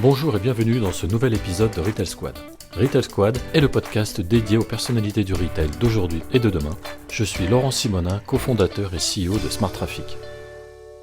Bonjour et bienvenue dans ce nouvel épisode de Retail Squad. Retail Squad est le podcast dédié aux personnalités du retail d'aujourd'hui et de demain. Je suis Laurent Simonin, cofondateur et CEO de Smart Traffic.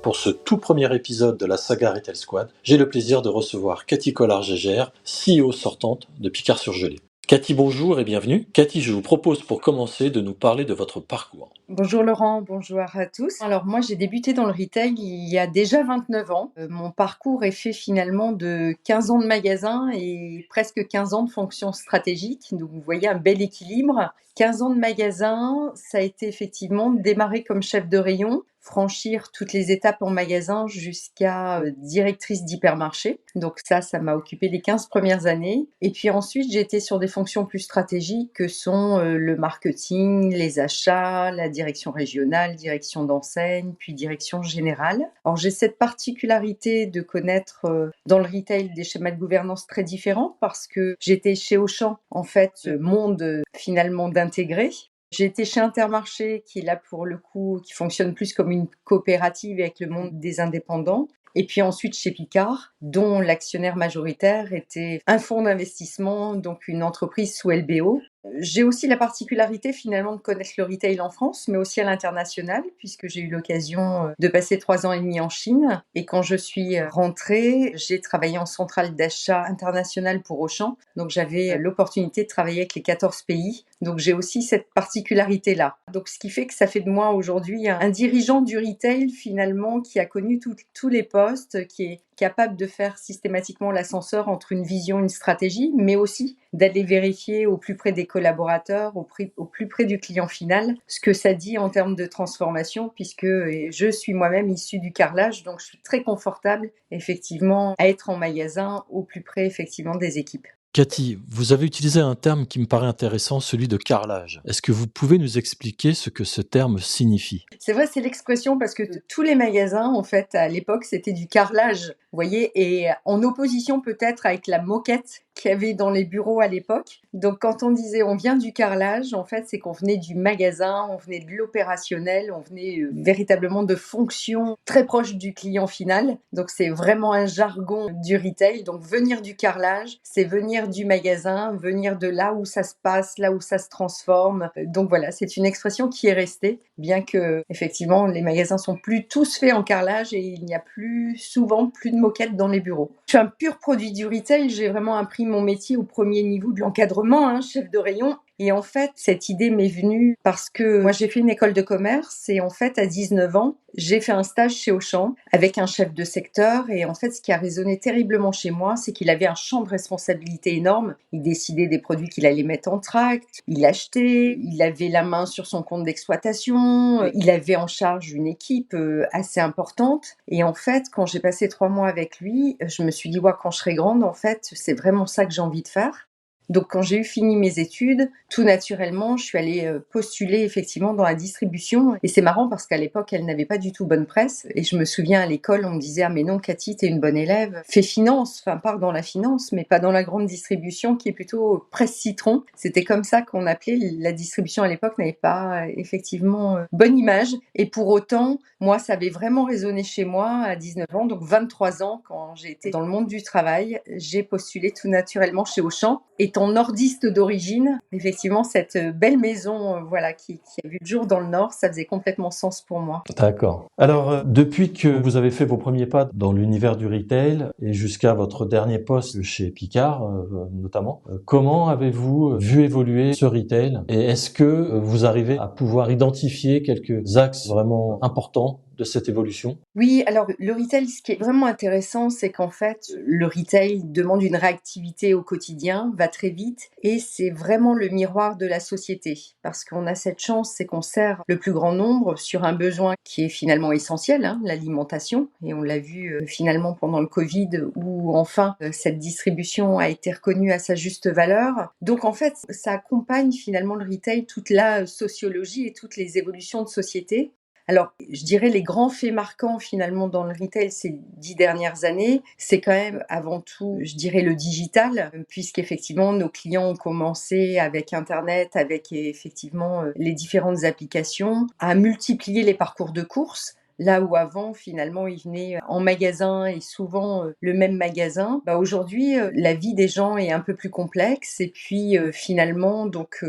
Pour ce tout premier épisode de la saga Retail Squad, j'ai le plaisir de recevoir Cathy Collard-Gégère, CEO sortante de Picard-sur-Gelée. Cathy, bonjour et bienvenue. Cathy, je vous propose pour commencer de nous parler de votre parcours. Bonjour Laurent, bonjour à tous. Alors moi j'ai débuté dans le retail il y a déjà 29 ans. Mon parcours est fait finalement de 15 ans de magasin et presque 15 ans de fonction stratégique. Donc vous voyez un bel équilibre. 15 ans de magasin, ça a été effectivement démarrer comme chef de rayon, franchir toutes les étapes en magasin jusqu'à directrice d'hypermarché. Donc ça m'a occupé les 15 premières années. Et puis ensuite, j'ai été sur des fonctions plus stratégiques que sont le marketing, les achats, la direction régionale, direction d'enseigne, puis direction générale. Alors j'ai cette particularité de connaître dans le retail des schémas de gouvernance très différents parce que j'étais chez Auchan, en fait, ce monde finalement d'intégrer. J'ai été chez Intermarché, qui est là pour le coup, qui fonctionne plus comme une coopérative avec le monde des indépendants. Et puis ensuite chez Picard, dont l'actionnaire majoritaire était un fonds d'investissement, donc une entreprise sous LBO. J'ai aussi la particularité finalement de connaître le retail en France, mais aussi à l'international, puisque j'ai eu l'occasion de passer 3 ans et demi en Chine. Et quand je suis rentrée, j'ai travaillé en centrale d'achat internationale pour Auchan. Donc j'avais l'opportunité de travailler avec les 14 pays. Donc j'ai aussi cette particularité-là. Donc ce qui fait que ça fait de moi aujourd'hui un dirigeant du retail finalement qui a connu tous les postes, qui est capable de faire systématiquement l'ascenseur entre une vision, une stratégie, mais aussi d'aller vérifier au plus près des collaborateurs, au plus près du client final, ce que ça dit en termes de transformation, puisque je suis moi-même issue du carrelage, donc je suis très confortable effectivement à être en magasin au plus près effectivement des équipes. Cathy, vous avez utilisé un terme qui me paraît intéressant, celui de carrelage. Est-ce que vous pouvez nous expliquer ce que ce terme signifie ? C'est vrai, c'est l'expression parce que tous les magasins, en fait, à l'époque, c'était du carrelage, vous voyez, et en opposition peut-être avec la moquette qu'il y avait dans les bureaux à l'époque. Donc, quand on disait on vient du carrelage, en fait, c'est qu'on venait du magasin, on venait de l'opérationnel, on venait véritablement de fonctions très proches du client final. Donc, c'est vraiment un jargon du retail. Donc, venir du carrelage, c'est venir du magasin, venir de là où ça se passe, là où ça se transforme. Donc, voilà, c'est une expression qui est restée, bien que, effectivement, les magasins sont plus tous faits en carrelage et il n'y a souvent plus de moquettes dans les bureaux. Je suis un pur produit du retail, j'ai vraiment appris mon métier au premier niveau de l'encadrement, chef de rayon. Et en fait, cette idée m'est venue parce que moi, j'ai fait une école de commerce et en fait, à 19 ans, j'ai fait un stage chez Auchan avec un chef de secteur. Et en fait, ce qui a résonné terriblement chez moi, c'est qu'il avait un champ de responsabilité énorme. Il décidait des produits qu'il allait mettre en tract, il achetait, il avait la main sur son compte d'exploitation, il avait en charge une équipe assez importante. Et en fait, quand j'ai passé 3 mois avec lui, je me suis dit, ouais, quand je serai grande, en fait, c'est vraiment ça que j'ai envie de faire. Donc, quand j'ai eu fini mes études, tout naturellement, je suis allée postuler effectivement dans la distribution. Et c'est marrant parce qu'à l'époque, elle n'avait pas du tout bonne presse. Et je me souviens à l'école, on me disait « Ah mais non, Cathy, t'es une bonne élève. Fais finance, enfin pars dans la finance, mais pas dans la grande distribution qui est plutôt presse citron. » C'était comme ça qu'on appelait la distribution à l'époque, n'avait pas effectivement bonne image. Et pour autant, moi, ça avait vraiment résonné chez moi à 19 ans, donc 23 ans, quand j'ai été dans le monde du travail, j'ai postulé tout naturellement chez Auchan. Étant nordiste d'origine, effectivement, cette belle maison voilà, qui a vu le jour dans le Nord, ça faisait complètement sens pour moi. D'accord. Alors, depuis que vous avez fait vos premiers pas dans l'univers du retail et jusqu'à votre dernier poste chez Picard, notamment, comment avez-vous vu évoluer ce retail et est-ce que vous arrivez à pouvoir identifier quelques axes vraiment importants de cette évolution? Oui, alors le retail, ce qui est vraiment intéressant, c'est qu'en fait, le retail demande une réactivité au quotidien, va très vite, et c'est vraiment le miroir de la société. Parce qu'on a cette chance, c'est qu'on sert le plus grand nombre sur un besoin qui est finalement essentiel, l'alimentation. Et on l'a vu finalement pendant le Covid, où enfin cette distribution a été reconnue à sa juste valeur. Donc en fait, ça accompagne finalement le retail, toute la sociologie et toutes les évolutions de société. Alors, je dirais les grands faits marquants finalement dans le retail ces 10 dernières années, c'est quand même avant tout, je dirais le digital, puisqu'effectivement nos clients ont commencé avec internet, avec effectivement les différentes applications, à multiplier les parcours de courses. Là où avant, finalement, ils venaient en magasin et souvent le même magasin, bah, aujourd'hui, la vie des gens est un peu plus complexe et puis finalement, donc,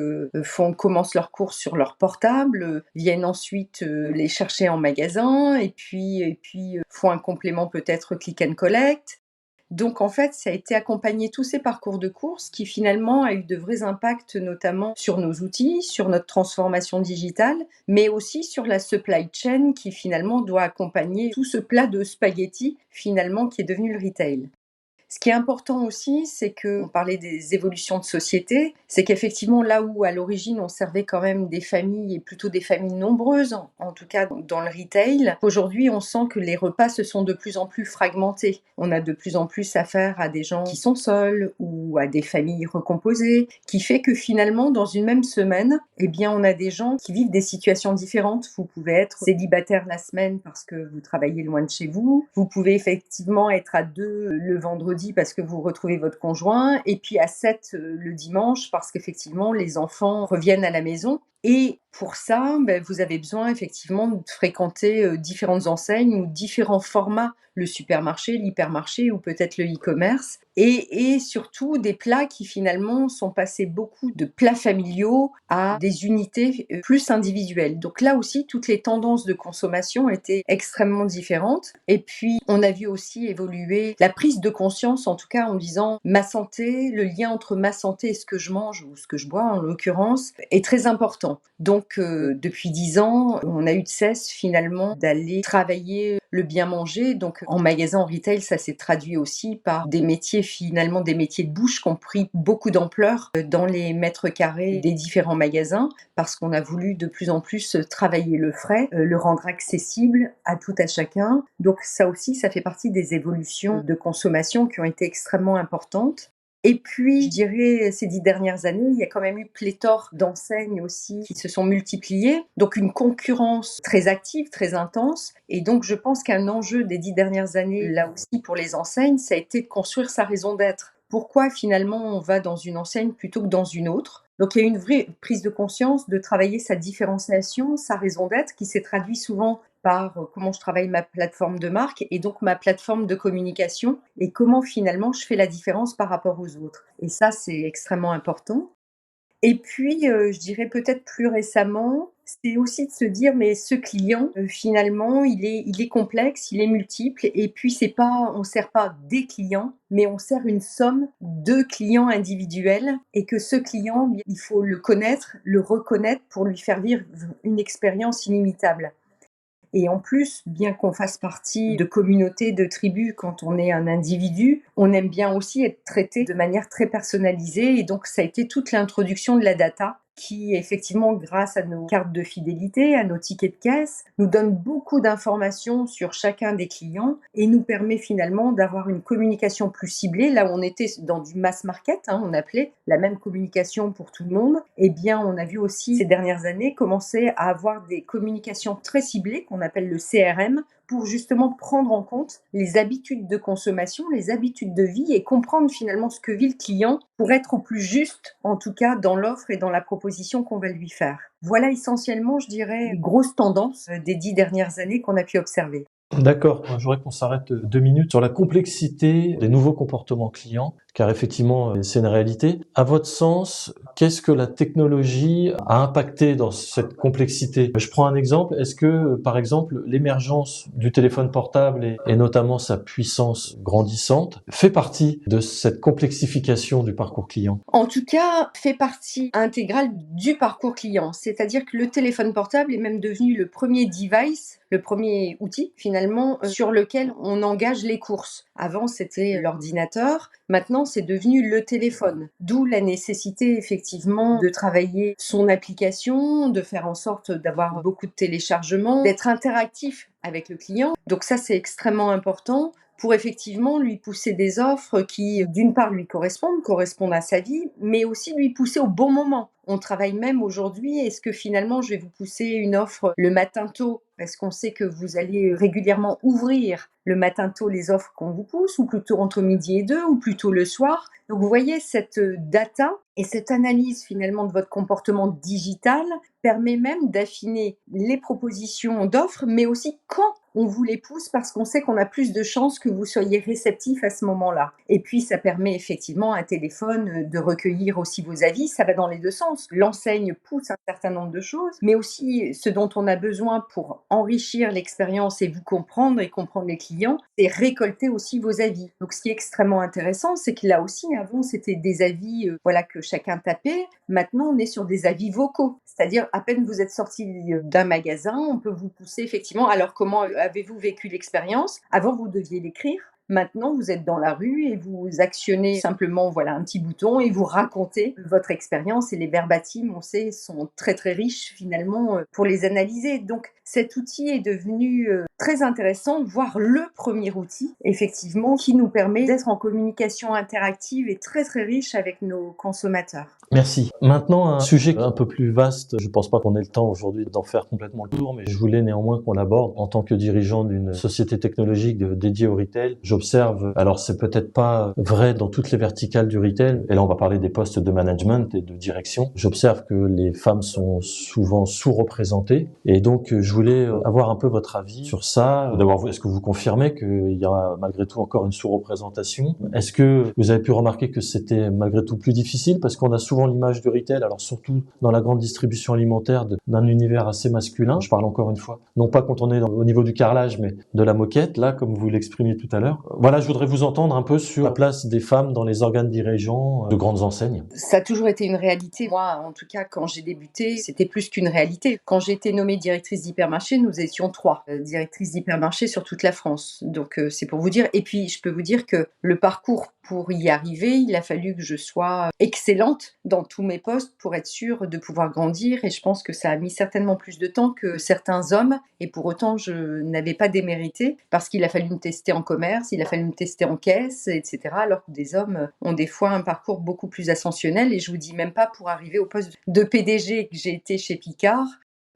commencent leurs courses sur leur portable, viennent ensuite les chercher en magasin et puis font un complément peut-être click and collect. Donc en fait, ça a été accompagner tous ces parcours de course qui finalement a eu de vrais impacts notamment sur nos outils, sur notre transformation digitale, mais aussi sur la supply chain qui finalement doit accompagner tout ce plat de spaghettis finalement qui est devenu le retail. Ce qui est important aussi, c'est qu'on parlait des évolutions de société, c'est qu'effectivement, là où à l'origine on servait quand même des familles et plutôt des familles nombreuses, en tout cas dans le retail, aujourd'hui on sent que les repas se sont de plus en plus fragmentés. On a de plus en plus affaire à des gens qui sont seuls ou à des familles recomposées, qui fait que finalement, dans une même semaine, eh bien, on a des gens qui vivent des situations différentes. Vous pouvez être célibataire la semaine parce que vous travaillez loin de chez vous. Vous pouvez effectivement être à 2 le vendredi parce que vous retrouvez votre conjoint et puis à 7 le dimanche parce qu'effectivement les enfants reviennent à la maison. Et pour ça, vous avez besoin effectivement de fréquenter différentes enseignes ou différents formats, le supermarché, l'hypermarché ou peut-être le e-commerce, et surtout des plats qui finalement sont passés beaucoup de plats familiaux à des unités plus individuelles. Donc là aussi, toutes les tendances de consommation étaient extrêmement différentes. Et puis, on a vu aussi évoluer la prise de conscience, en tout cas en disant ma santé, le lien entre ma santé et ce que je mange ou ce que je bois en l'occurrence, est très important. Donc, depuis 10 ans, on a eu de cesse finalement d'aller travailler le bien manger. Donc, en magasin, en retail, ça s'est traduit aussi par des métiers finalement, des métiers de bouche qui ont pris beaucoup d'ampleur dans les mètres carrés des différents magasins parce qu'on a voulu de plus en plus travailler le frais, le rendre accessible à tout à chacun. Donc, ça aussi, ça fait partie des évolutions de consommation qui ont été extrêmement importantes. Et puis, je dirais, ces 10 dernières années, il y a quand même eu pléthore d'enseignes aussi qui se sont multipliées. Donc, une concurrence très active, très intense. Et donc, je pense qu'un enjeu des 10 dernières années, là aussi pour les enseignes, ça a été de construire sa raison d'être. Pourquoi finalement on va dans une enseigne plutôt que dans une autre? Donc, il y a une vraie prise de conscience de travailler sa différenciation, sa raison d'être, qui s'est traduit souvent par comment je travaille ma plateforme de marque et donc ma plateforme de communication et comment finalement je fais la différence par rapport aux autres. Et ça, c'est extrêmement important. Et puis, je dirais peut-être plus récemment, c'est aussi de se dire: «Mais ce client, finalement, il est complexe, il est multiple et puis c'est pas on sert pas des clients, mais on sert une somme de clients individuels et que ce client, bien, il faut le connaître, le reconnaître pour lui faire vivre une expérience inimitable». Et en plus, bien qu'on fasse partie de communautés, de tribus, quand on est un individu, on aime bien aussi être traité de manière très personnalisée. Et donc, ça a été toute l'introduction de la data qui, effectivement, grâce à nos cartes de fidélité, à nos tickets de caisse, nous donne beaucoup d'informations sur chacun des clients et nous permet finalement d'avoir une communication plus ciblée. Là où on était dans du mass market, on appelait la même communication pour tout le monde, eh bien, on a vu aussi ces dernières années commencer à avoir des communications très ciblées qu'on appelle le CRM pour justement prendre en compte les habitudes de consommation, les habitudes de vie et comprendre finalement ce que vit le client pour être au plus juste, en tout cas dans l'offre et dans la proposition qu'on va lui faire. Voilà essentiellement, je dirais, les grosses tendances des 10 dernières années qu'on a pu observer. D'accord. Je voudrais qu'on s'arrête 2 minutes sur la complexité des nouveaux comportements clients, car effectivement, c'est une réalité. À votre sens, qu'est-ce que la technologie a impacté dans cette complexité? Je prends un exemple. Est-ce que, par exemple, l'émergence du téléphone portable et notamment sa puissance grandissante fait partie de cette complexification du parcours client? En tout cas, fait partie intégrale du parcours client. C'est-à-dire que le téléphone portable est même devenu le premier device, le premier outil finalement sur lequel on engage les courses. Avant, c'était l'ordinateur. Maintenant, c'est devenu le téléphone. D'où la nécessité effectivement de travailler son application, de faire en sorte d'avoir beaucoup de téléchargements, d'être interactif avec le client. Donc ça, c'est extrêmement important pour effectivement lui pousser des offres qui, d'une part, lui correspondent à sa vie, mais aussi lui pousser au bon moment. On travaille même aujourd'hui, est-ce que finalement je vais vous pousser une offre le matin tôt parce qu'on sait que vous allez régulièrement ouvrir le matin tôt les offres qu'on vous pousse, ou plutôt entre midi et 2, ou plutôt le soir. Donc vous voyez, cette data et cette analyse finalement de votre comportement digital permet même d'affiner les propositions d'offres, mais aussi quand on vous les pousse, parce qu'on sait qu'on a plus de chances que vous soyez réceptif à ce moment-là. Et puis ça permet effectivement à un téléphone de recueillir aussi vos avis, ça va dans les deux sens. L'enseigne pousse un certain nombre de choses, mais aussi ce dont on a besoin pour enrichir l'expérience et vous comprendre et comprendre les clients, c'est récolter aussi vos avis. Donc ce qui est extrêmement intéressant, c'est que là aussi, avant c'était des avis voilà, que chacun tapait, maintenant on est sur des avis vocaux, c'est-à-dire à peine vous êtes sorti d'un magasin, on peut vous pousser effectivement, alors comment avez-vous vécu l'expérience? Avant vous deviez l'écrire. Maintenant, vous êtes dans la rue et vous actionnez simplement voilà, un petit bouton et vous racontez votre expérience. Et les verbatims, on sait, sont très très riches finalement pour les analyser. Donc cet outil est devenu très intéressant, voire le premier outil, effectivement, qui nous permet d'être en communication interactive et très très riche avec nos consommateurs. Merci. Maintenant, un sujet un peu plus vaste. Je pense pas qu'on ait le temps aujourd'hui d'en faire complètement le tour, mais je voulais néanmoins qu'on l'aborde. En tant que dirigeant d'une société technologique dédiée au retail, j'observe, alors c'est peut-être pas vrai dans toutes les verticales du retail, et là on va parler des postes de management et de direction. J'observe que les femmes sont souvent sous-représentées, et donc je voulais avoir un peu votre avis sur ça. D'abord, est-ce que vous confirmez qu'il y a malgré tout encore une sous-représentation? Est-ce que vous avez pu remarquer que c'était malgré tout plus difficile parce qu'on a souvent l'image du retail, alors surtout dans la grande distribution alimentaire, d'un univers assez masculin. Je parle encore une fois, non pas quand on est au niveau du carrelage, mais de la moquette, là, comme vous l'exprimiez tout à l'heure. Voilà, je voudrais vous entendre un peu sur la place des femmes dans les organes dirigeants de grandes enseignes. Ça a toujours été une réalité. Moi, en tout cas, quand j'ai débuté, c'était plus qu'une réalité. Quand j'ai été nommée directrice d'hypermarché, nous étions 3 directrices d'hypermarché sur toute la France. Donc, c'est pour vous dire. Et puis, je peux vous dire que le parcours pour y arriver, il a fallu que je sois excellente dans tous mes postes pour être sûre de pouvoir grandir. Et je pense que ça a mis certainement plus de temps que certains hommes. Et pour autant, je n'avais pas démérité parce qu'il a fallu me tester en commerce, il a fallu me tester en caisse, etc. Alors que des hommes ont des fois un parcours beaucoup plus ascensionnel. Et je vous dis même pas pour arriver au poste de PDG que j'ai été chez Picard.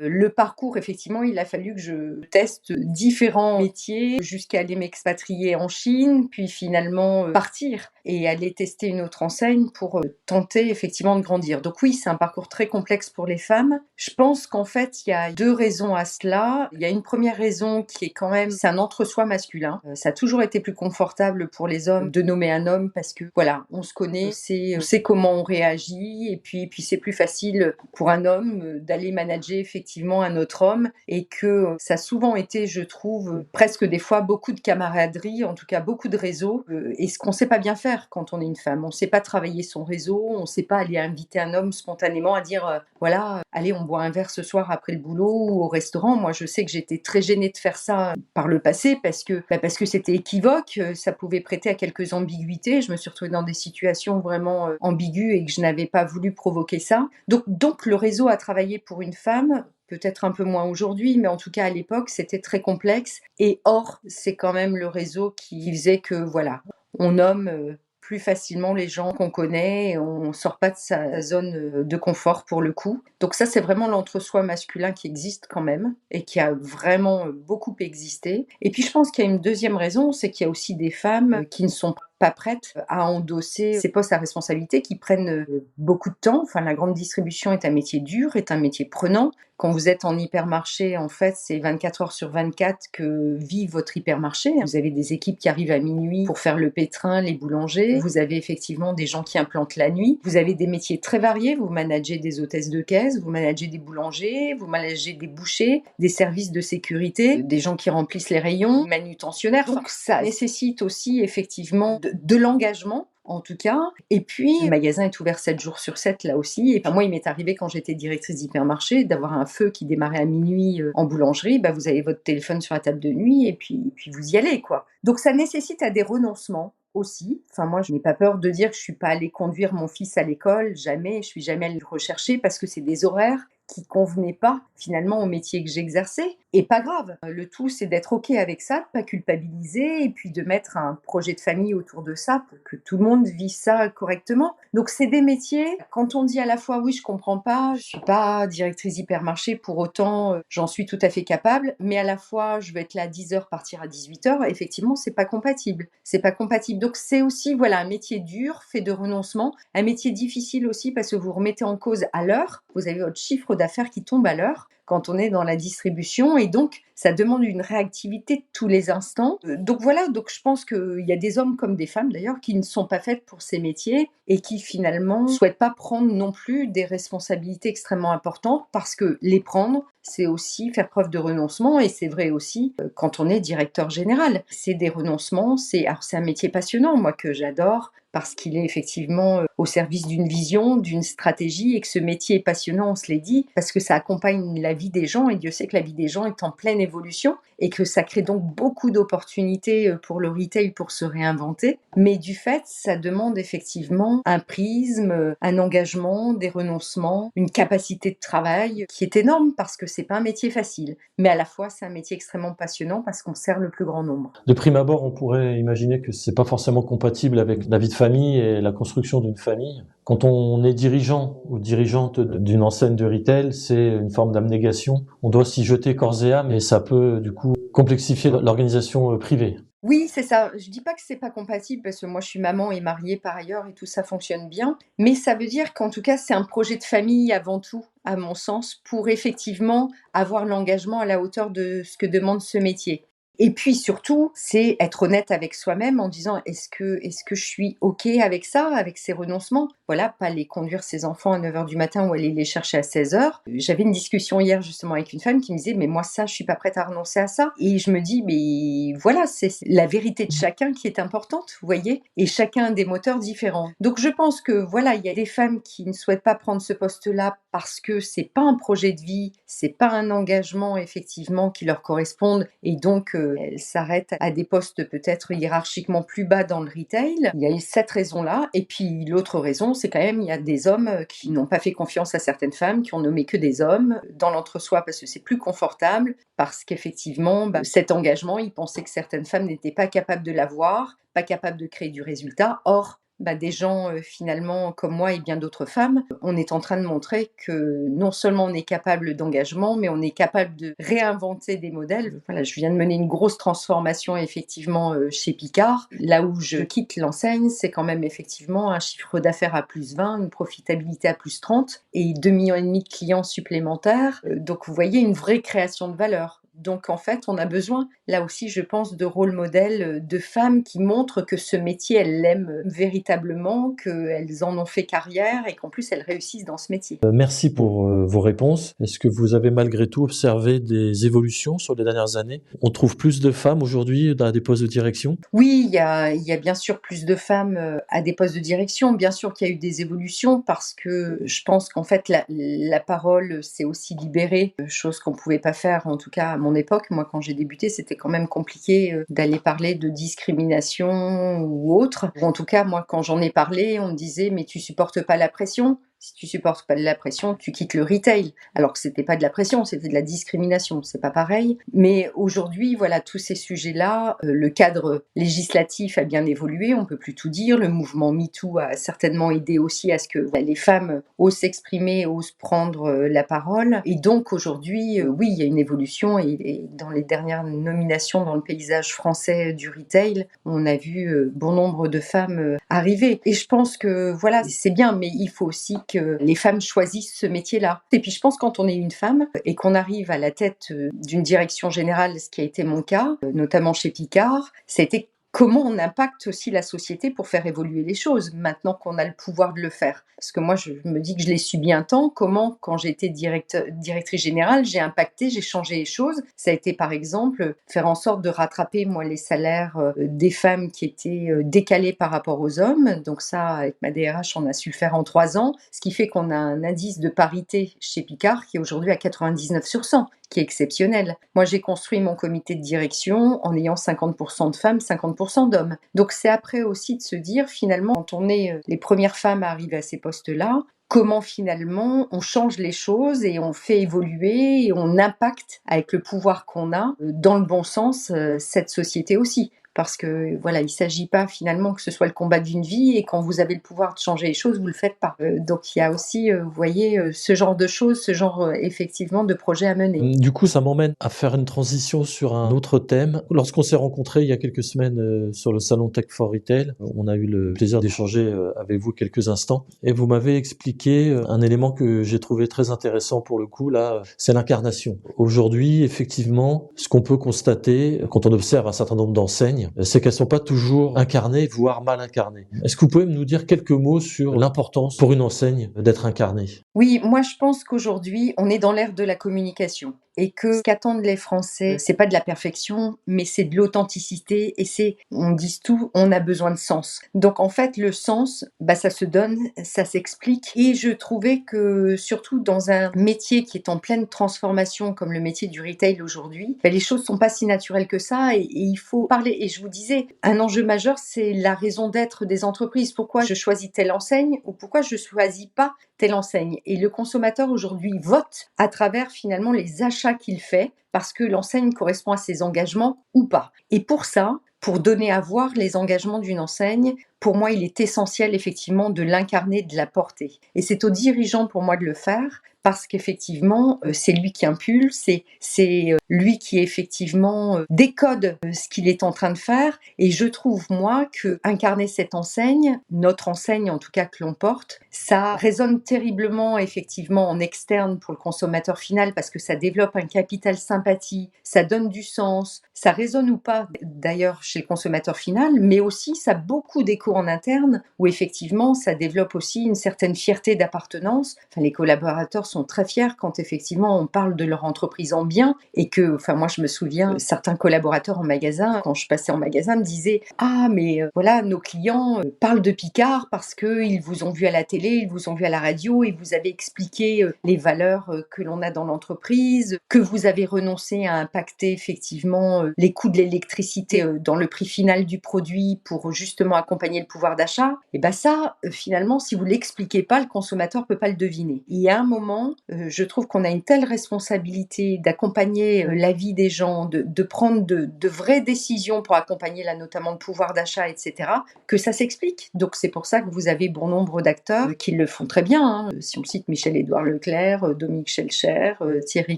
Le parcours, effectivement, il a fallu que je teste différents métiers jusqu'à aller m'expatrier en Chine, puis finalement partir et aller tester une autre enseigne pour tenter effectivement de grandir. Donc oui, c'est un parcours très complexe pour les femmes. Je pense qu'en fait, il y a 2 raisons à cela. Il y a une première raison qui est quand même, c'est un entre-soi masculin. Ça a toujours été plus confortable pour les hommes de nommer un homme parce que voilà, on se connaît, on sait comment on réagit et puis c'est plus facile pour un homme d'aller manager effectivement un autre homme et que ça a souvent été, je trouve, presque des fois beaucoup de camaraderie, en tout cas beaucoup de réseau et ce qu'on sait pas bien faire quand on est une femme. On sait pas travailler son réseau, on sait pas aller inviter un homme spontanément à dire voilà, allez, on boit un verre ce soir après le boulot ou au restaurant. Moi, je sais que j'étais très gênée de faire ça par le passé parce que c'était équivoque, ça pouvait prêter à quelques ambiguïtés. Je me suis retrouvée dans des situations vraiment ambiguës et que je n'avais pas voulu provoquer ça. Donc le réseau a travaillé pour une femme, peut-être un peu moins aujourd'hui, mais en tout cas à l'époque, c'était très complexe. Et or, c'est quand même le réseau qui faisait que, voilà, on nomme plus facilement les gens qu'on connaît, et on sort pas de sa zone de confort pour le coup. Donc ça, c'est vraiment l'entre-soi masculin qui existe quand même, et qui a vraiment beaucoup existé. Et puis je pense qu'il y a une deuxième raison, c'est qu'il y a aussi des femmes qui ne sont pas prêtes à endosser ces postes à responsabilité qui prennent beaucoup de temps. Enfin, la grande distribution est un métier dur, est un métier prenant. Quand vous êtes en hypermarché, en fait, c'est 24 heures sur 24 que vit votre hypermarché. Vous avez des équipes qui arrivent à minuit pour faire le pétrin, les boulangers. Vous avez effectivement des gens qui implantent la nuit. Vous avez des métiers très variés. Vous managez des hôtesses de caisse, vous managez des boulangers, vous managez des bouchers, des services de sécurité, des gens qui remplissent les rayons, manutentionnaires. Donc ça nécessite aussi effectivement de l'engagement. En tout cas, et puis le magasin est ouvert 7 jours sur 7 là aussi, et moi il m'est arrivé quand j'étais directrice d'hypermarché d'avoir un feu qui démarrait à minuit en boulangerie, vous avez votre téléphone sur la table de nuit et puis vous y allez quoi. Donc ça nécessite à des renoncements aussi. Enfin moi je n'ai pas peur de dire que je suis pas allée conduire mon fils à l'école, jamais, je suis jamais allée le rechercher parce que c'est des horaires qui convenaient pas finalement au métier que j'exerçais. Et pas grave, le tout c'est d'être OK avec ça, de pas culpabiliser et puis de mettre un projet de famille autour de ça pour que tout le monde vive ça correctement. Donc c'est des métiers, quand on dit à la fois oui je comprends pas, je suis pas directrice hypermarché pour autant j'en suis tout à fait capable, mais à la fois je vais être là à 10h, partir à 18h, effectivement c'est pas compatible. C'est pas compatible. Donc c'est aussi voilà un métier dur, fait de renoncement, un métier difficile aussi parce que vous remettez en cause à l'heure, vous avez votre chiffre d'affaires qui tombe à l'heure quand on est dans la distribution et donc ça demande une réactivité tous les instants. Donc voilà, donc je pense qu'il y a des hommes comme des femmes d'ailleurs qui ne sont pas faites pour ces métiers et qui finalement ne souhaitent pas prendre non plus des responsabilités extrêmement importantes parce que les prendre, c'est aussi faire preuve de renoncement et c'est vrai aussi quand on est directeur général. C'est des renoncements, alors c'est un métier passionnant, moi que j'adore parce qu'il est effectivement au service d'une vision, d'une stratégie et que ce métier est passionnant, on se l'est dit, parce que ça accompagne la vie des gens et Dieu sait que la vie des gens est en pleine évolution et que ça crée donc beaucoup d'opportunités pour le retail pour se réinventer. Mais du fait, ça demande effectivement un prisme, un engagement, des renoncements, une capacité de travail qui est énorme parce que c'est pas un métier facile. Mais à la fois, c'est un métier extrêmement passionnant parce qu'on sert le plus grand nombre. De prime abord, on pourrait imaginer que c'est pas forcément compatible avec la vie de famille et la construction d'une famille. Quand on est dirigeant ou dirigeante d'une enseigne de retail, c'est une forme d'abnégation. On doit s'y jeter corps et âme et ça peut du coup complexifier l'organisation privée. Oui, c'est ça. Je dis pas que c'est pas compatible parce que moi je suis maman et mariée par ailleurs et tout ça fonctionne bien, mais ça veut dire qu'en tout cas c'est un projet de famille avant tout, à mon sens, pour effectivement avoir l'engagement à la hauteur de ce que demande ce métier. Et puis surtout, c'est être honnête avec soi-même en disant est-ce que je suis OK avec ça, avec ces renoncements? Voilà, pas les conduire ses enfants à 9h du matin ou aller les chercher à 16h. J'avais une discussion hier justement avec une femme qui me disait mais moi ça, je suis pas prête à renoncer à ça. Et je me dis mais voilà, c'est la vérité de chacun qui est importante, vous voyez? Et chacun a des moteurs différents. Donc je pense que voilà, il y a des femmes qui ne souhaitent pas prendre ce poste-là parce que c'est pas un projet de vie, c'est pas un engagement effectivement qui leur corresponde et donc elles s'arrêtent à des postes peut-être hiérarchiquement plus bas dans le retail. Il y a cette raison-là. Et puis l'autre raison, c'est quand même il y a des hommes qui n'ont pas fait confiance à certaines femmes, qui ont nommé que des hommes dans l'entre-soi parce que c'est plus confortable, parce qu'effectivement, cet engagement, ils pensaient que certaines femmes n'étaient pas capables de l'avoir, pas capables de créer du résultat. Or, des gens finalement comme moi et bien d'autres femmes, on est en train de montrer que non seulement on est capable d'engagement, mais on est capable de réinventer des modèles. Voilà, je viens de mener une grosse transformation effectivement chez Picard. Là où je quitte l'enseigne, c'est quand même effectivement un chiffre d'affaires à plus 20, une profitabilité à plus 30 et 2,5 millions de clients supplémentaires. Donc vous voyez une vraie création de valeur. Donc en fait, on a besoin, là aussi, je pense, de rôle modèle de femmes qui montrent que ce métier, elles l'aiment véritablement, qu'elles en ont fait carrière et qu'en plus, elles réussissent dans ce métier. Merci pour vos réponses. Est-ce que vous avez malgré tout observé des évolutions sur les dernières années? On trouve plus de femmes aujourd'hui dans des postes de direction? Oui, il y a bien sûr plus de femmes à des postes de direction. Bien sûr qu'il y a eu des évolutions parce que je pense qu'en fait, la parole s'est aussi libérée, chose qu'on ne pouvait pas faire, en tout cas à mon époque. Moi, quand j'ai débuté, c'était quand même compliqué d'aller parler de discrimination ou autre. En tout cas, moi, quand j'en ai parlé, on me disait « mais tu supportes pas la pression ?» Si tu supportes pas de la pression, tu quittes le retail. Alors que c'était pas de la pression, c'était de la discrimination. C'est pas pareil. Mais aujourd'hui, voilà, tous ces sujets-là, le cadre législatif a bien évolué. On peut plus tout dire. Le mouvement MeToo a certainement aidé aussi à ce que les femmes osent s'exprimer, osent prendre la parole. Et donc aujourd'hui, oui, il y a une évolution. Et dans les dernières nominations dans le paysage français du retail, on a vu bon nombre de femmes arriver. Et je pense que voilà, c'est bien, mais il faut aussi que les femmes choisissent ce métier-là. Et puis je pense quand on est une femme et qu'on arrive à la tête d'une direction générale, ce qui a été mon cas, notamment chez Picard, ça a été comment on impacte aussi la société pour faire évoluer les choses, maintenant qu'on a le pouvoir de le faire. Parce que moi, je me dis que je l'ai subi un temps, comment, quand j'ai été directrice générale, j'ai impacté, j'ai changé les choses. Ça a été, par exemple, faire en sorte de rattraper, moi, les salaires des femmes qui étaient décalés par rapport aux hommes. Donc ça, avec ma DRH, on a su le faire en 3 ans, ce qui fait qu'on a un indice de parité chez Picard qui est aujourd'hui à 99%, qui est exceptionnel. Moi, j'ai construit mon comité de direction en ayant 50% de femmes, 50% 50% d'hommes. Donc c'est après aussi de se dire finalement, quand on est les premières femmes à arriver à ces postes-là, comment finalement on change les choses et on fait évoluer et on impacte avec le pouvoir qu'on a dans le bon sens cette société aussi. Parce que voilà, il ne s'agit pas finalement que ce soit le combat d'une vie et quand vous avez le pouvoir de changer les choses, vous ne le faites pas. Donc il y a aussi, vous voyez, ce genre de choses, ce genre effectivement de projet à mener. Du coup, ça m'emmène à faire une transition sur un autre thème. Lorsqu'on s'est rencontrés il y a quelques semaines sur le salon Tech for Retail, on a eu le plaisir d'échanger avec vous quelques instants et vous m'avez expliqué un élément que j'ai trouvé très intéressant pour le coup, là, c'est l'incarnation. Aujourd'hui, effectivement, ce qu'on peut constater quand on observe un certain nombre d'enseignes, c'est qu'elles sont pas toujours incarnées, voire mal incarnées. Est-ce que vous pouvez nous dire quelques mots sur l'importance pour une enseigne d'être incarnée? Oui, moi je pense qu'aujourd'hui, on est dans l'ère de la communication et que ce qu'attendent les Français, c'est pas de la perfection, mais c'est de l'authenticité et c'est, on dit tout, on a besoin de sens. Donc en fait, le sens, ça se donne, ça s'explique et je trouvais que surtout dans un métier qui est en pleine transformation comme le métier du retail aujourd'hui, les choses sont pas si naturelles que ça et il faut parler. Et je vous disais, un enjeu majeur, c'est la raison d'être des entreprises. Pourquoi je choisis telle enseigne ou pourquoi je choisis pas telle enseigne. Et le consommateur aujourd'hui vote à travers finalement les achats qu'il fait parce que l'enseigne correspond à ses engagements ou pas. Et pour ça, pour donner à voir les engagements d'une enseigne, pour moi, il est essentiel effectivement de l'incarner, de la porter. Et c'est aux dirigeants pour moi de le faire parce qu'effectivement, c'est lui qui impulse, c'est lui qui effectivement décode ce qu'il est en train de faire. Et je trouve, moi, que incarner cette enseigne, notre enseigne en tout cas que l'on porte, ça résonne terriblement effectivement en externe pour le consommateur final parce que ça développe un capital sympathie, ça donne du sens, ça résonne ou pas d'ailleurs chez le consommateur final, mais aussi ça a beaucoup d'écho en interne où effectivement ça développe aussi une certaine fierté d'appartenance. Enfin, les collaborateurs sont très fiers quand effectivement on parle de leur entreprise en bien et que, enfin moi je me souviens, certains collaborateurs en magasin, quand je passais en magasin, me disaient « Ah mais voilà, nos clients parlent de Picard parce qu'ils vous ont vu à la télé, ils vous ont vu à la radio et vous avez expliqué les valeurs que l'on a dans l'entreprise, que vous avez renoncé à impacter effectivement les coûts de l'électricité dans le prix final du produit pour justement accompagner le pouvoir d'achat. » Et bien ça, finalement, si vous ne l'expliquez pas, le consommateur ne peut pas le deviner. Et à un moment, je trouve qu'on a une telle responsabilité d'accompagner la vie des gens, de prendre de vraies décisions pour accompagner là, notamment le pouvoir d'achat, etc., que ça s'explique. Donc c'est pour ça que vous avez bon nombre d'acteurs qui le font très bien. Hein. Si on cite Michel-Édouard Leclerc, Dominique Schelcher, Thierry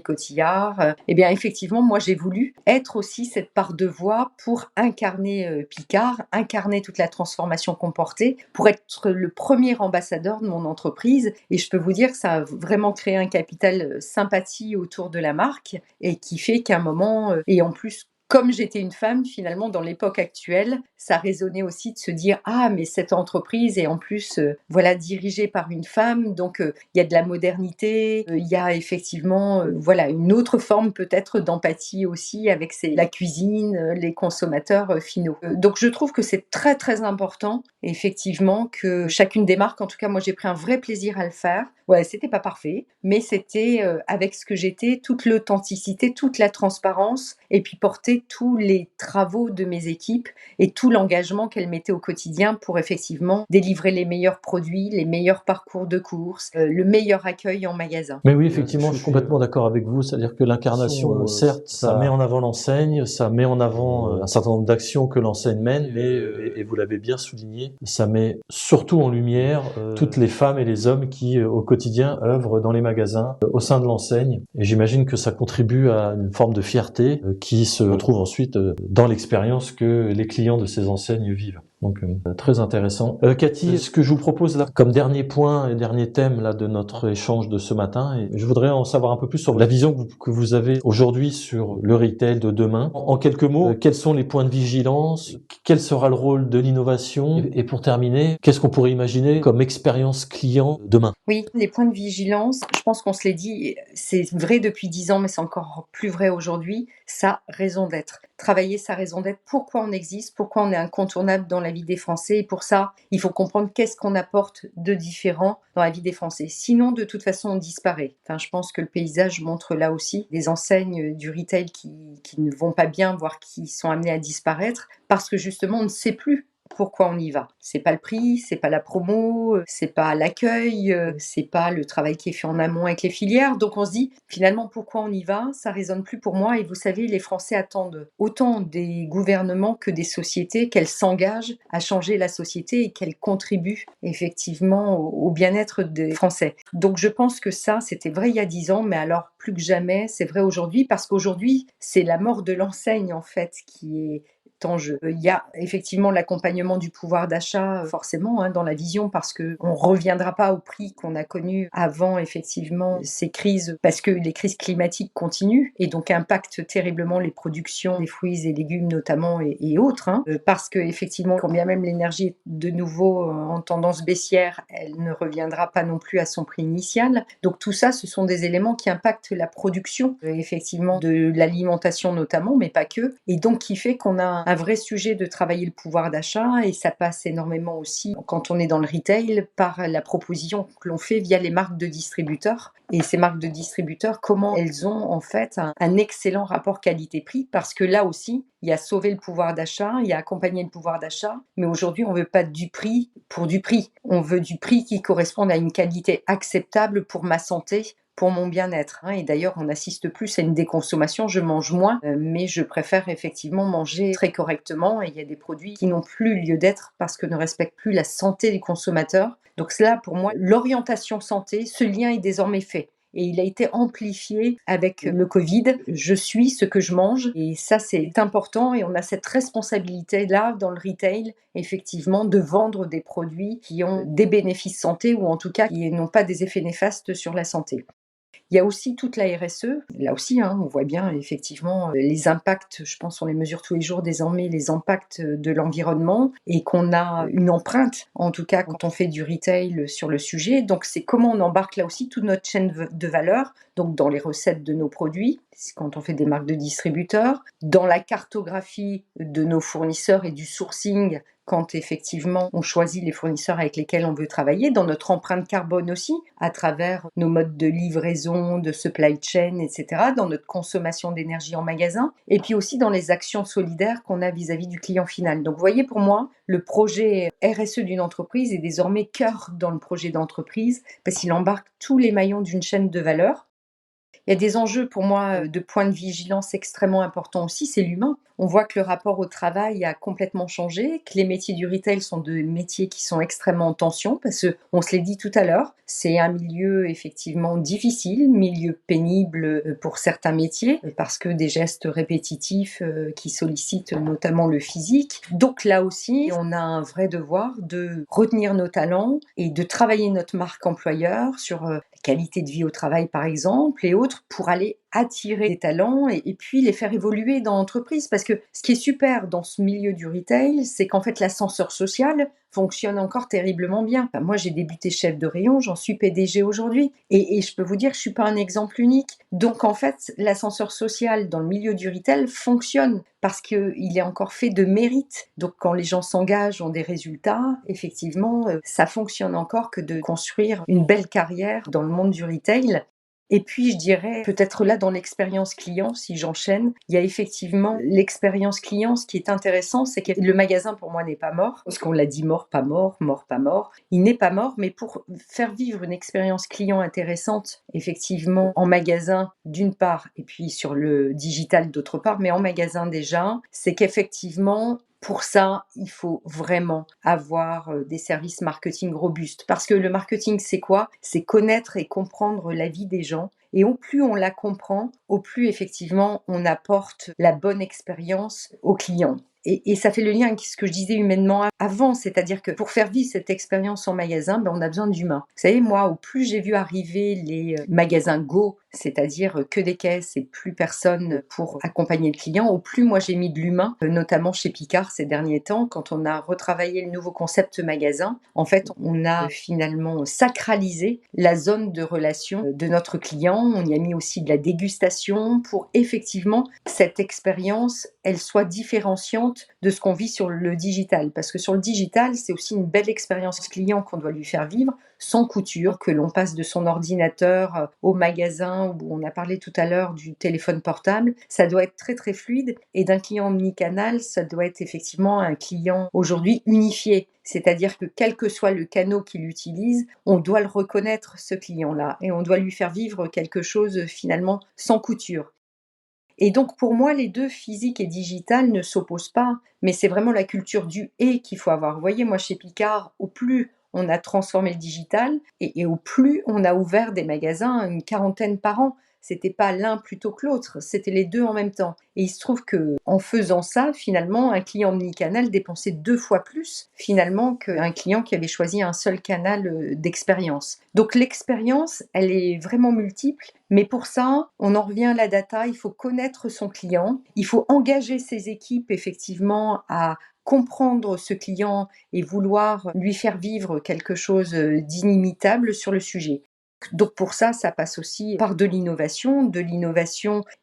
Cotillard, eh bien effectivement, moi j'ai voulu être aussi cette part de voix pour incarner Picard, incarner toute la transformation qu'on portait, pour être le premier ambassadeur de mon entreprise. Et je peux vous dire que ça a vraiment créé un capital sympathie autour de la marque et qui fait qu'à un moment, et en plus, comme j'étais une femme, finalement, dans l'époque actuelle, ça résonnait aussi de se dire « Ah, mais cette entreprise est en plus voilà, dirigée par une femme, donc il y a de la modernité, il y a effectivement voilà, une autre forme peut-être d'empathie aussi avec la cuisine, les consommateurs finaux. » Donc je trouve que c'est très très important, effectivement, que chacune des marques, en tout cas moi j'ai pris un vrai plaisir à le faire. Ouais, c'était pas parfait, mais c'était avec ce que j'étais, toute l'authenticité, toute la transparence, et puis porter tous les travaux de mes équipes et tout l'engagement qu'elles mettaient au quotidien pour effectivement délivrer les meilleurs produits, les meilleurs parcours de course, le meilleur accueil en magasin. Mais oui, effectivement, je suis complètement d'accord avec vous. C'est-à-dire que l'incarnation, certes, ça met en avant l'enseigne, ça met en avant un certain nombre d'actions que l'enseigne mène, mais, et vous l'avez bien souligné, ça met surtout en lumière toutes les femmes et les hommes qui, au quotidien, œuvrent dans les magasins, au sein de l'enseigne. Et j'imagine que ça contribue à une forme de fierté qui se retrouve ensuite dans l'expérience que les clients de ces enseignes vivent. Donc très intéressant. Cathy, ce que je vous propose là comme dernier point et dernier thème là de notre échange de ce matin, et je voudrais en savoir un peu plus sur la vision que vous avez aujourd'hui sur le retail de demain. En quelques mots, quels sont les points de vigilance? Quel sera le rôle de l'innovation? Et pour terminer, qu'est-ce qu'on pourrait imaginer comme expérience client demain? Oui, les points de vigilance, je pense qu'on se l'est dit, c'est vrai depuis 10 ans, mais c'est encore plus vrai aujourd'hui, sa raison d'être. Travailler sa raison d'être, pourquoi on existe, pourquoi on est incontournable dans la vie des Français. Et pour ça, il faut comprendre qu'est-ce qu'on apporte de différent dans la vie des Français. Sinon, de toute façon, on disparaît. Enfin, je pense que le paysage montre là aussi des enseignes du retail qui ne vont pas bien, voire qui sont amenées à disparaître, parce que justement, on ne sait plus pourquoi on y va. C'est pas le prix, c'est pas la promo, c'est pas l'accueil, c'est pas le travail qui est fait en amont avec les filières. Donc on se dit finalement pourquoi on y va, ça résonne plus pour moi. Et vous savez, les Français attendent autant des gouvernements que des sociétés qu'elles s'engagent à changer la société et qu'elles contribuent effectivement au bien-être des Français. Donc je pense que ça, c'était vrai il y a 10 ans, mais alors plus que jamais, c'est vrai aujourd'hui, parce qu'aujourd'hui, c'est la mort de l'enseigne en fait qui est en jeu. Il y a effectivement l'accompagnement du pouvoir d'achat, forcément, dans la vision, parce qu'on ne reviendra pas au prix qu'on a connu avant, effectivement, ces crises, parce que les crises climatiques continuent et donc impactent terriblement les productions des fruits et légumes notamment et autres, parce que effectivement, quand bien même l'énergie est de nouveau en tendance baissière, elle ne reviendra pas non plus à son prix initial. Donc tout ça, ce sont des éléments qui impactent la production, effectivement, de l'alimentation notamment, mais pas que, et donc qui fait qu'on a un vrai sujet de travailler le pouvoir d'achat, et ça passe énormément aussi, quand on est dans le retail, par la proposition que l'on fait via les marques de distributeurs. Et ces marques de distributeurs, comment elles ont en fait un excellent rapport qualité-prix, parce que là aussi, il y a sauver le pouvoir d'achat, il y a accompagner le pouvoir d'achat, mais aujourd'hui, on ne veut pas du prix pour du prix. On veut du prix qui corresponde à une qualité acceptable pour ma santé, pour mon bien-être. Et d'ailleurs, on assiste plus à une déconsommation, je mange moins, mais je préfère effectivement manger très correctement, et il y a des produits qui n'ont plus lieu d'être parce que ne respectent plus la santé des consommateurs. Donc cela, pour moi, l'orientation santé, ce lien est désormais fait. Et il a été amplifié avec le Covid. Je suis ce que je mange, et ça c'est important, et on a cette responsabilité-là dans le retail, effectivement, de vendre des produits qui ont des bénéfices santé, ou en tout cas qui n'ont pas des effets néfastes sur la santé. Il y a aussi toute la RSE. Là aussi, on voit bien effectivement les impacts, je pense on les mesure tous les jours désormais, les impacts de l'environnement, et qu'on a une empreinte, en tout cas quand on fait du retail, sur le sujet. Donc c'est comment on embarque là aussi toute notre chaîne de valeur, donc dans les recettes de nos produits, quand on fait des marques de distributeurs, dans la cartographie de nos fournisseurs et du sourcing, quand effectivement on choisit les fournisseurs avec lesquels on veut travailler, dans notre empreinte carbone aussi, à travers nos modes de livraison, de supply chain, etc., dans notre consommation d'énergie en magasin, et puis aussi dans les actions solidaires qu'on a vis-à-vis du client final. Donc vous voyez, pour moi, le projet RSE d'une entreprise est désormais cœur dans le projet d'entreprise, parce qu'il embarque tous les maillons d'une chaîne de valeur. Il y a des enjeux pour moi de point de vigilance extrêmement importants aussi, c'est l'humain. On voit que le rapport au travail a complètement changé, que les métiers du retail sont des métiers qui sont extrêmement en tension, parce qu'on se l'est dit tout à l'heure, c'est un milieu effectivement difficile, milieu pénible pour certains métiers, parce que des gestes répétitifs qui sollicitent notamment le physique. Donc là aussi, on a un vrai devoir de retenir nos talents et de travailler notre marque employeur sur la qualité de vie au travail par exemple, et autres, pour aller attirer des talents et puis les faire évoluer dans l'entreprise. Parce que ce qui est super dans ce milieu du retail, c'est qu'en fait l'ascenseur social fonctionne encore terriblement bien. Enfin, moi j'ai débuté chef de rayon, j'en suis PDG aujourd'hui, et je peux vous dire que je suis pas un exemple unique. Donc en fait l'ascenseur social dans le milieu du retail fonctionne parce qu'il est encore fait de mérite. Donc quand les gens s'engagent, ont des résultats, effectivement ça fonctionne encore que de construire une belle carrière dans le monde du retail. Et puis, je dirais, peut-être là, dans l'expérience client, si j'enchaîne, il y a effectivement l'expérience client. Ce qui est intéressant, c'est que le magasin, pour moi, n'est pas mort. Parce qu'on l'a dit, mort, pas mort, mort, pas mort. Il n'est pas mort, mais pour faire vivre une expérience client intéressante, effectivement, en magasin, d'une part, et puis sur le digital, d'autre part, mais en magasin déjà, c'est qu'effectivement, pour ça, il faut vraiment avoir des services marketing robustes. Parce que le marketing, c'est quoi ? C'est connaître et comprendre la vie des gens. Et au plus on la comprend, au plus effectivement on apporte la bonne expérience aux clients. Et ça fait le lien avec ce que je disais humainement avant, c'est-à-dire que pour faire vivre cette expérience en magasin, on a besoin d'humains. Vous savez, moi, au plus j'ai vu arriver les magasins Go, c'est-à-dire que des caisses et plus personne pour accompagner le client, au plus moi j'ai mis de l'humain, notamment chez Picard ces derniers temps, quand on a retravaillé le nouveau concept magasin. En fait, on a finalement sacralisé la zone de relation de notre client. On y a mis aussi de la dégustation pour effectivement cette expérience, elle soit différenciante de ce qu'on vit sur le digital. Parce que sur le digital, c'est aussi une belle expérience client qu'on doit lui faire vivre, sans couture, que l'on passe de son ordinateur au magasin, où on a parlé tout à l'heure du téléphone portable. Ça doit être très très fluide, et d'un client omnicanal, ça doit être effectivement un client aujourd'hui unifié. C'est-à-dire que quel que soit le canal qu'il utilise, on doit le reconnaître, ce client-là, et on doit lui faire vivre quelque chose finalement sans couture. Et donc pour moi, les deux, physique et digital, ne s'opposent pas, mais c'est vraiment la culture du « et » qu'il faut avoir. Vous voyez, moi chez Picard, au plus on a transformé le digital, et au plus on a ouvert des magasins, une 40aine par an. C'était pas l'un plutôt que l'autre, c'était les deux en même temps. Et il se trouve que en faisant ça, finalement, un client omnicanal dépensait 2 fois plus finalement qu'un client qui avait choisi un seul canal d'expérience. Donc l'expérience, elle est vraiment multiple, mais pour ça, on en revient à la data. Il faut connaître son client, il faut engager ses équipes effectivement à comprendre ce client et vouloir lui faire vivre quelque chose d'inimitable sur le sujet. Donc pour ça, ça passe aussi par de l'innovation,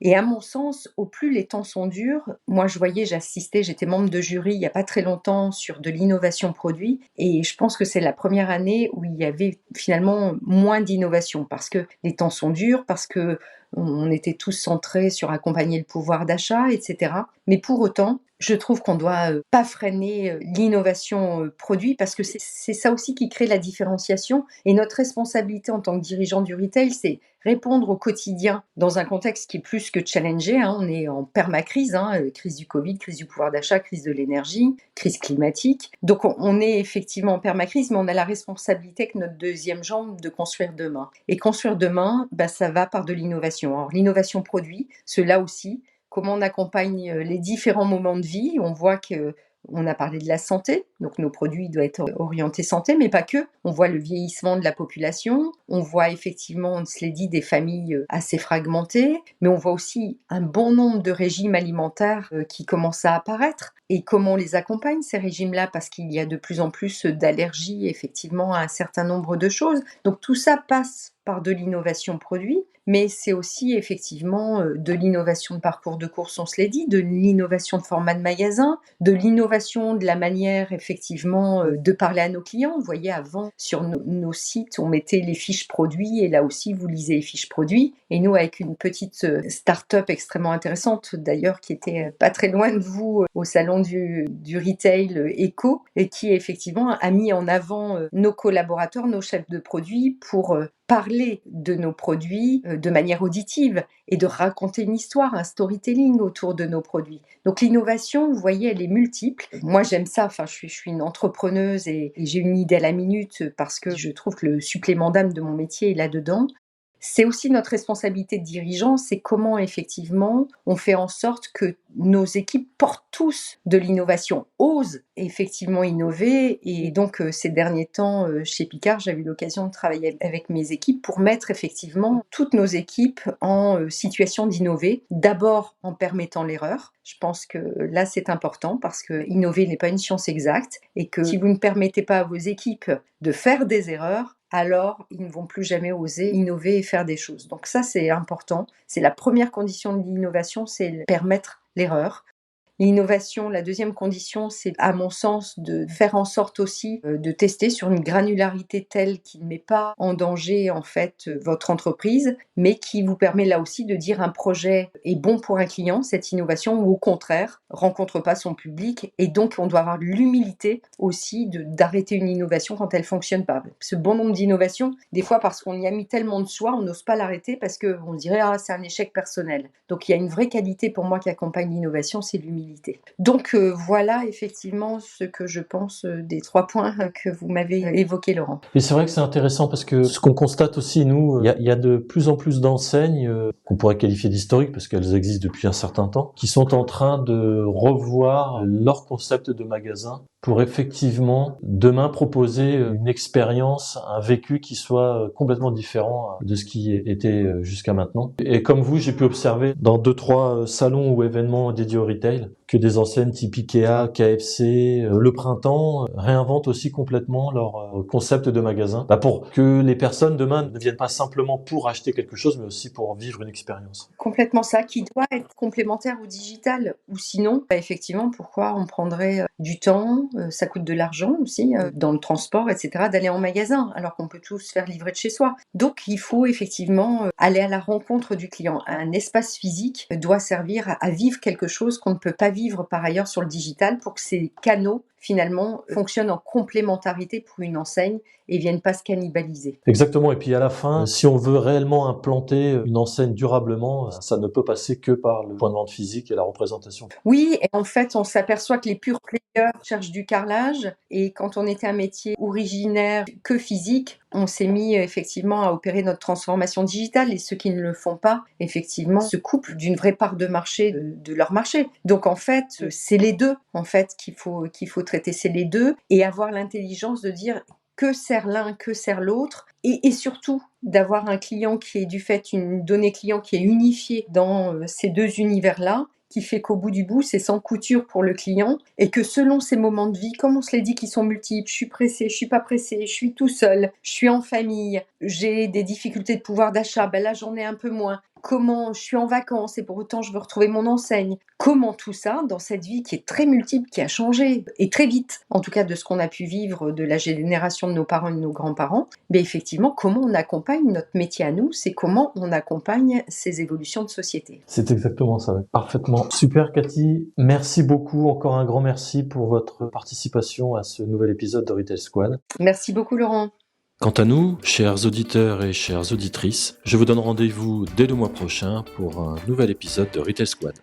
et à mon sens, au plus les temps sont durs, moi j'assistais, j'étais membre de jury il n'y a pas très longtemps sur de l'innovation produit, et je pense que c'est la première année où il y avait finalement moins d'innovation, parce que les temps sont durs, parce que on était tous centrés sur accompagner le pouvoir d'achat, etc. Mais pour autant, je trouve qu'on doit pas freiner l'innovation produit, parce que c'est ça aussi qui crée la différenciation. Et notre responsabilité en tant que dirigeant du retail, c'est répondre au quotidien dans un contexte qui est plus que challengé. On est en permacrise, crise du Covid, crise du pouvoir d'achat, crise de l'énergie, crise climatique. Donc on est effectivement en permacrise, mais on a la responsabilité avec notre deuxième jambe de construire demain. Et construire demain, ça va par de l'innovation. Alors l'innovation produit, cela aussi, comment on accompagne les différents moments de vie. On voit qu'on a parlé de la santé, donc nos produits doivent être orientés santé, mais pas que. On voit le vieillissement de la population, on voit effectivement, on se l'est dit, des familles assez fragmentées, mais on voit aussi un bon nombre de régimes alimentaires qui commencent à apparaître. Et comment on les accompagne, ces régimes-là, parce qu'il y a de plus en plus d'allergies, effectivement, à un certain nombre de choses. Donc tout ça passe par de l'innovation produit, mais c'est aussi effectivement de l'innovation de parcours de course, on se l'est dit, de l'innovation de format de magasin, de l'innovation de la manière effectivement de parler à nos clients. Vous voyez, avant, sur nos sites, on mettait les fiches produits, et là aussi, vous lisez les fiches produits. Et nous, avec une petite start-up extrêmement intéressante, d'ailleurs, qui était pas très loin de vous, au salon du retail Eco, et qui effectivement a mis en avant nos collaborateurs, nos chefs de produits, pour parler de nos produits de manière auditive et de raconter une histoire, un storytelling autour de nos produits. Donc l'innovation, vous voyez, elle est multiple. Moi, j'aime ça. Je suis une entrepreneuse et j'ai une idée à la minute, parce que je trouve que le supplément d'âme de mon métier est là-dedans. C'est aussi notre responsabilité de dirigeant, c'est comment effectivement on fait en sorte que nos équipes portent tous de l'innovation, osent effectivement innover. Et donc ces derniers temps chez Picard, j'avais eu l'occasion de travailler avec mes équipes pour mettre effectivement toutes nos équipes en situation d'innover, d'abord en permettant l'erreur. Je pense que là c'est important, parce que innover n'est pas une science exacte, et que si vous ne permettez pas à vos équipes de faire des erreurs, alors ils ne vont plus jamais oser innover et faire des choses. Donc ça, c'est important. C'est la première condition de l'innovation, c'est permettre l'erreur. L'innovation, la deuxième condition, c'est à mon sens de faire en sorte aussi de tester sur une granularité telle qui ne met pas en danger en fait votre entreprise, mais qui vous permet là aussi de dire un projet est bon pour un client, cette innovation, ou au contraire, rencontre pas son public, et donc on doit avoir l'humilité aussi d'arrêter une innovation quand elle fonctionne pas. Ce bon nombre d'innovations, des fois parce qu'on y a mis tellement de soi, on n'ose pas l'arrêter parce qu'on se dirait c'est un échec personnel. Donc il y a une vraie qualité pour moi qui accompagne l'innovation, c'est l'humilité. Donc voilà effectivement ce que je pense des 3 points que vous m'avez évoqués, Laurent. Et c'est vrai que c'est intéressant, parce que ce qu'on constate aussi, nous, il y a de plus en plus d'enseignes qu'on pourrait qualifier d'historiques, parce qu'elles existent depuis un certain temps, qui sont en train de revoir leur concept de magasin pour effectivement demain proposer une expérience, un vécu qui soit complètement différent de ce qui était jusqu'à maintenant. Et comme vous, j'ai pu observer dans 2-3 salons ou événements dédiés au retail que des enseignes type Ikea, KFC, le printemps réinventent aussi complètement leur concept de magasin pour que les personnes demain ne viennent pas simplement pour acheter quelque chose, mais aussi pour vivre une expérience. Complètement ça, qui doit être complémentaire au digital. Ou sinon, effectivement, pourquoi on prendrait du temps, ça coûte de l'argent aussi, dans le transport, etc., d'aller en magasin, alors qu'on peut tout se faire livrer de chez soi. Donc, il faut effectivement aller à la rencontre du client. Un espace physique doit servir à vivre quelque chose qu'on ne peut pas vivre par ailleurs sur le digital pour que ces canaux finalement fonctionnent en complémentarité pour une enseigne et viennent pas se cannibaliser. Exactement. Et puis à la fin, si on veut réellement implanter une enseigne durablement, ça ne peut passer que par le point de vente physique et la représentation. Oui, et en fait, on s'aperçoit que les pure players cherchent du carrelage et quand on était un métier originaire que physique, on s'est mis effectivement à opérer notre transformation digitale et ceux qui ne le font pas, effectivement, se coupent d'une vraie part de marché de leur marché. Donc en fait, c'est les deux en fait qu'il faut traiter, c'est les deux et avoir l'intelligence de dire que sert l'un, que sert l'autre et surtout d'avoir un client qui est du fait une donnée client qui est unifiée dans ces deux univers-là, qui fait qu'au bout du bout, c'est sans couture pour le client et que selon ses moments de vie, comme on se l'est dit, qui sont multiples, je suis pressée, je suis pas pressée, je suis tout seul, je suis en famille, j'ai des difficultés de pouvoir d'achat, ben là j'en ai un peu moins. Comment je suis en vacances et pour autant je veux retrouver mon enseigne. Comment tout ça, dans cette vie qui est très multiple, qui a changé et très vite, en tout cas de ce qu'on a pu vivre de la génération de nos parents et de nos grands-parents, mais effectivement, comment on accompagne notre métier à nous, c'est comment on accompagne ces évolutions de société. C'est exactement ça, parfaitement. Super Cathy, merci beaucoup, encore un grand merci pour votre participation à ce nouvel épisode de Retail Squad. Merci beaucoup Laurent. Quant à nous, chers auditeurs et chères auditrices, je vous donne rendez-vous dès le mois prochain pour un nouvel épisode de Retail Squad.